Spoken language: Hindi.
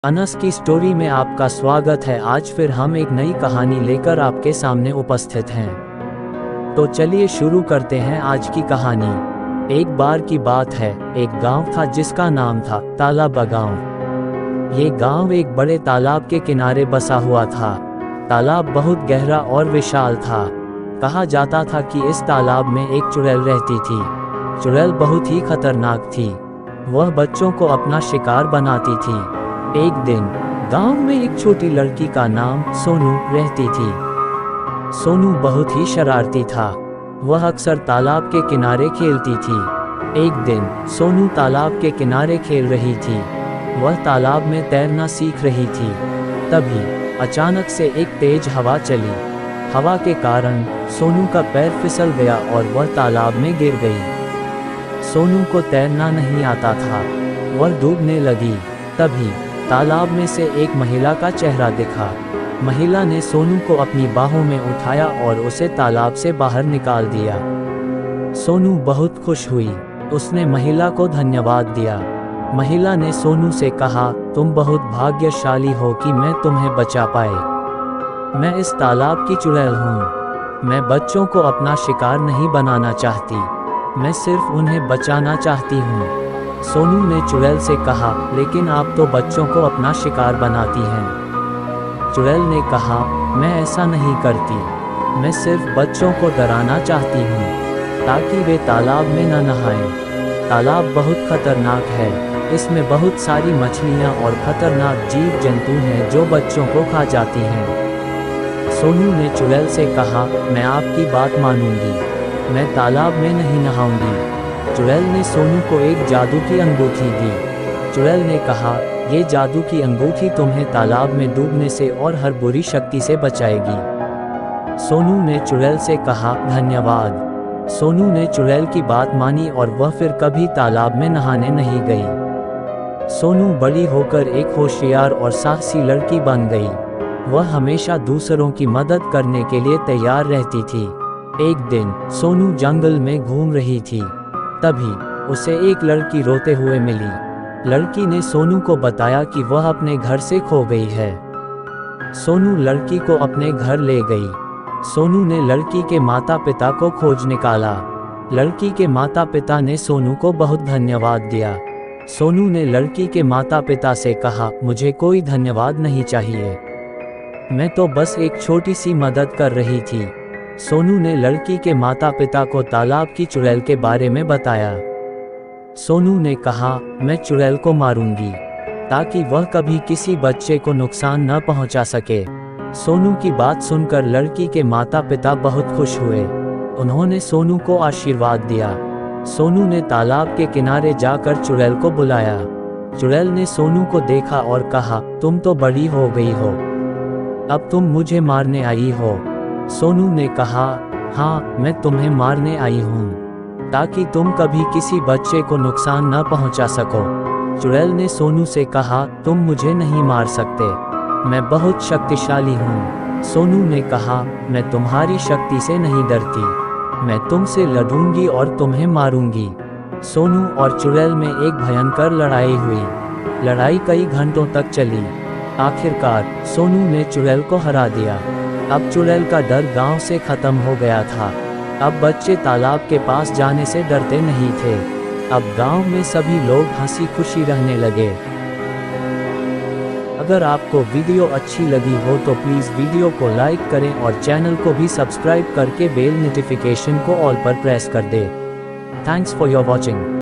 अनस की स्टोरी में आपका स्वागत है। आज फिर हम एक नई कहानी लेकर आपके सामने उपस्थित हैं। तो चलिए शुरू करते हैं आज की कहानी। एक बार की बात है, एक गांव था जिसका नाम था तालाब गांव। ये गांव एक बड़े तालाब के किनारे बसा हुआ था। तालाब बहुत गहरा और विशाल था। कहा जाता था कि इस तालाब में एक चुड़ैल रहती थी। चुड़ैल बहुत ही खतरनाक थी। वह बच्चों को अपना शिकार बनाती थी। एक दिन गांव में एक छोटी लड़की का नाम सोनू रहती थी। सोनू बहुत ही शरारती था। वह अक्सर तालाब के किनारे खेलती थी। एक दिन सोनू तालाब के किनारे खेल रही थी। वह तालाब में तैरना सीख रही थी। तभी अचानक से एक तेज हवा चली। हवा के कारण सोनू का पैर फिसल गया और वह तालाब में गिर गई। सोनू को तैरना नहीं आता था। वह डूबने लगी। तभी तालाब में से एक महिला का चेहरा दिखा। महिला ने सोनू को अपनी बाहों में उठाया और उसे तालाब से बाहर निकाल दिया। सोनू बहुत खुश हुई। उसने महिला को धन्यवाद दिया। महिला ने सोनू से कहा, तुम बहुत भाग्यशाली हो कि मैं तुम्हें बचा पाए। मैं इस तालाब की चुड़ैल हूँ। मैं बच्चों को अपना शिकार नहीं बनाना चाहती। मैं सिर्फ उन्हें बचाना चाहती हूँ। सोनू ने चुड़ैल से कहा, लेकिन आप तो बच्चों को अपना शिकार बनाती हैं। चुड़ैल ने कहा, मैं ऐसा नहीं करती। मैं सिर्फ बच्चों को डराना चाहती हूँ ताकि वे तालाब में न नहाएं। तालाब बहुत खतरनाक है। इसमें बहुत सारी मछलियाँ और खतरनाक जीव जंतु हैं जो बच्चों को खा जाती हैं। सोनू ने चुड़ैल से कहा, मैं आपकी बात मानूंगी। मैं तालाब में नहीं नहाऊंगी। चुड़ैल ने सोनू को एक जादू की अंगूठी दी। चुड़ैल ने कहा, ये जादू की अंगूठी तुम्हें तालाब में डूबने से और हर बुरी शक्ति से बचाएगी। सोनू ने चुड़ैल से कहा, धन्यवाद। सोनू ने चुड़ैल की बात मानी और वह फिर कभी तालाब में नहाने नहीं गई। सोनू बड़ी होकर एक होशियार और साहसी लड़की बन गई। वह हमेशा दूसरों की मदद करने के लिए तैयार रहती थी। एक दिन सोनू जंगल में घूम रही थी। तभी उसे एक लड़की रोते हुए मिली। लड़की ने सोनू को बताया कि वह अपने घर से खो गई है। सोनू लड़की को अपने घर ले गई। सोनू ने लड़की के माता पिता को खोज निकाला। लड़की के माता पिता ने सोनू को बहुत धन्यवाद दिया। सोनू ने लड़की के माता पिता से कहा, मुझे कोई धन्यवाद नहीं चाहिए। मैं तो बस एक छोटी सी मदद कर रही थी। सोनू ने लड़की के माता पिता को तालाब की चुड़ैल के बारे में बताया। सोनू ने कहा, मैं चुड़ैल को मारूंगी ताकि वह कभी किसी बच्चे को नुकसान न पहुंचा सके। सोनू की बात सुनकर लड़की के माता पिता बहुत खुश हुए। उन्होंने सोनू को आशीर्वाद दिया। सोनू ने तालाब के किनारे जाकर चुड़ैल को बुलाया। चुड़ैल ने सोनू को देखा और कहा, तुम तो बड़ी हो गई हो। अब तुम मुझे मारने आई हो। सोनू ने कहा, हाँ, मैं तुम्हें मारने आई हूँ ताकि तुम कभी किसी बच्चे को नुकसान न पहुँचा सको। चुड़ैल ने सोनू से कहा, तुम मुझे नहीं मार सकते। मैं बहुत शक्तिशाली हूँ। सोनू ने कहा, मैं तुम्हारी शक्ति से नहीं डरती। मैं तुमसे लड़ूंगी और तुम्हें मारूंगी। सोनू और चुड़ैल में एक भयंकर लड़ाई हुई। लड़ाई कई घंटों तक चली। आखिरकार सोनू ने चुड़ैल को हरा दिया। अब चुड़ैल का डर गांव से खत्म हो गया था। अब बच्चे तालाब के पास जाने से डरते नहीं थे। अब गांव में सभी लोग हंसी खुशी रहने लगे। अगर आपको वीडियो अच्छी लगी हो तो प्लीज़ वीडियो को लाइक करें और चैनल को भी सब्सक्राइब करके बेल नोटिफिकेशन को ऑल पर प्रेस कर दें। Thanks for your watching.